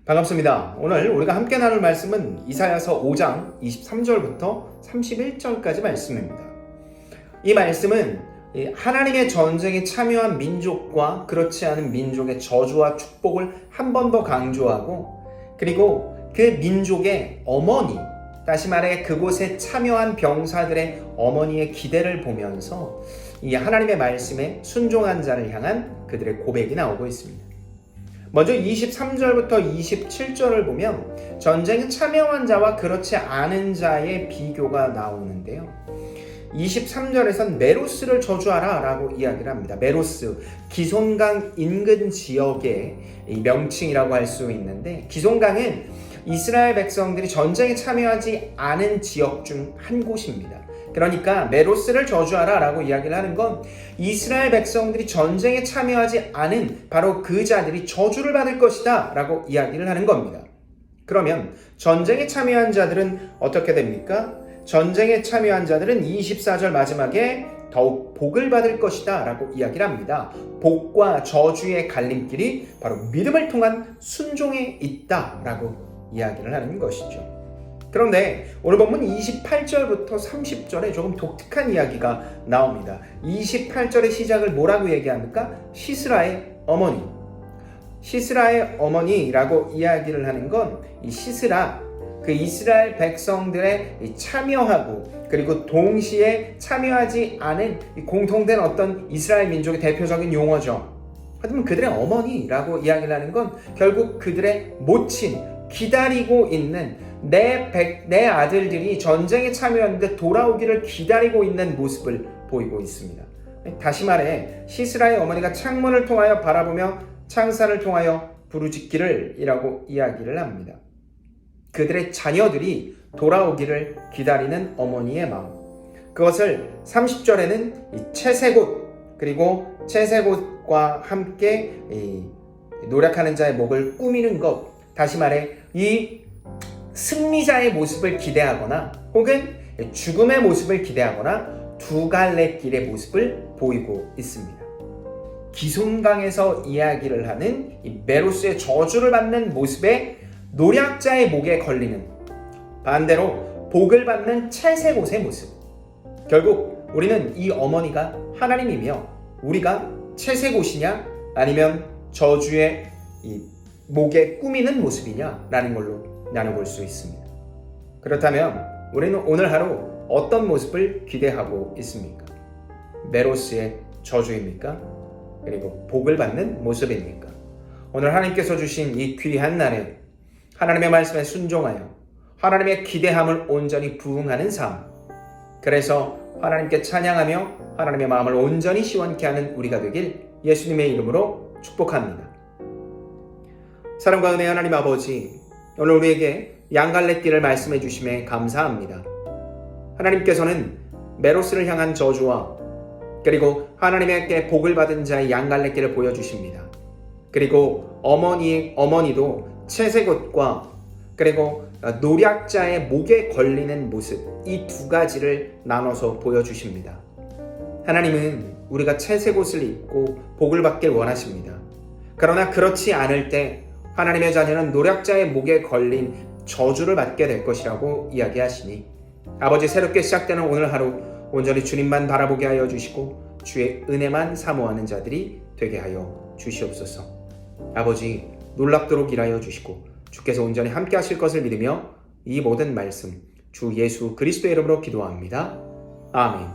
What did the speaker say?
반갑습니다. 오늘 우리가 함께 나눌 말씀은 이사야서 5장 23절부터 31절까지 말씀입니다. 이 말씀은 하나님의 전쟁에 참여한 민족과 그렇지 않은 민족의 저주와 축복을 한 번 더 강조하고, 그리고 그 민족의 어머니, 다시 말해 그곳에 참여한 병사들의 어머니의 기대를 보면서 이 하나님의 말씀에 순종한 자를 향한 그들의 고백이 나오고 있습니다. 먼저 23절부터 27절을 보면 전쟁에 참여한 자와 그렇지 않은 자의 비교가 나오는데요. 23절에선 메로스를 저주하라 라고 이야기를 합니다. 메로스, 기손강 인근 지역의 명칭이라고 할 수 있는데, 기손강은 이스라엘 백성들이 전쟁에 참여하지 않은 지역 중 한 곳입니다. 그러니까 메로스를 저주하라 라고 이야기를 하는 건 이스라엘 백성들이 전쟁에 참여하지 않은 바로 그 자들이 저주를 받을 것이다 라고 이야기를 하는 겁니다. 그러면 전쟁에 참여한 자들은 어떻게 됩니까? 전쟁에 참여한 자들은 24절 마지막에 더욱 복을 받을 것이다 라고 이야기를 합니다. 복과 저주의 갈림길이 바로 믿음을 통한 순종에 있다 라고 이야기를 하는 것이죠. 그런데 오늘 본문 28절부터 30절에 조금 독특한 이야기가 나옵니다. 28절의 시작을 뭐라고 얘기합니까? 시스라의 어머니. 시스라의 어머니라고 이야기를 하는 건 이 시스라, 그 이스라엘 백성들의 참여하고 그리고 동시에 참여하지 않은 공통된 어떤 이스라엘 민족의 대표적인 용어죠. 하지만 그들의 어머니라고 이야기를 하는 건 결국 그들의 모친, 기다리고 있는 내 아들들이 전쟁에 참여하는데 돌아오기를 기다리고 있는 모습을 보이고 있습니다. 다시 말해 시스라의 어머니가 창문을 통하여 바라보며 창살을 통하여 부르짖기를 이라고 이야기를 합니다. 그들의 자녀들이 돌아오기를 기다리는 어머니의 마음, 그것을 30절에는 이 채세곳, 그리고 채세곳과 함께 노력하는 자의 목을 꾸미는 것, 다시 말해 이 승리자의 모습을 기대하거나 혹은 죽음의 모습을 기대하거나 두 갈래 길의 모습을 보이고 있습니다. 기손강에서 이야기를 하는 이 메로스의 저주를 받는 모습에 노략자의 목에 걸리는, 반대로 복을 받는 채세곳의 모습. 결국 우리는 이 어머니가 하나님이며 우리가 채세곳이냐 아니면 저주의 이 목에 꾸미는 모습이냐라는 걸로 나눠볼 수 있습니다. 그렇다면 우리는 오늘 하루 어떤 모습을 기대하고 있습니까? 메로스의 저주입니까? 그리고 복을 받는 모습입니까? 오늘 하나님께서 주신 이 귀한 날에 하나님의 말씀에 순종하여 하나님의 기대함을 온전히 부응하는 삶, 그래서 하나님께 찬양하며 하나님의 마음을 온전히 시원케 하는 우리가 되길 예수님의 이름으로 축복합니다. 사랑과 은혜의 하나님 아버지, 오늘 우리에게 양갈래길을 말씀해 주심에 감사합니다. 하나님께서는 메로스를 향한 저주와 그리고 하나님께 복을 받은 자의 양갈래길을 보여주십니다. 그리고 어머니도 채세곳과 그리고 노략자의 목에 걸리는 모습, 이 두 가지를 나눠서 보여주십니다. 하나님은 우리가 채세곳을 입고 복을 받길 원하십니다. 그러나 그렇지 않을 때 하나님의 자녀는 노략자의 목에 걸린 저주를 받게 될 것이라고 이야기하시니, 아버지, 새롭게 시작되는 오늘 하루 온전히 주님만 바라보게 하여 주시고 주의 은혜만 사모하는 자들이 되게 하여 주시옵소서. 아버지, 놀랍도록 일하여 주시고 주께서 온전히 함께 하실 것을 믿으며 이 모든 말씀 주 예수 그리스도의 이름으로 기도합니다. 아멘.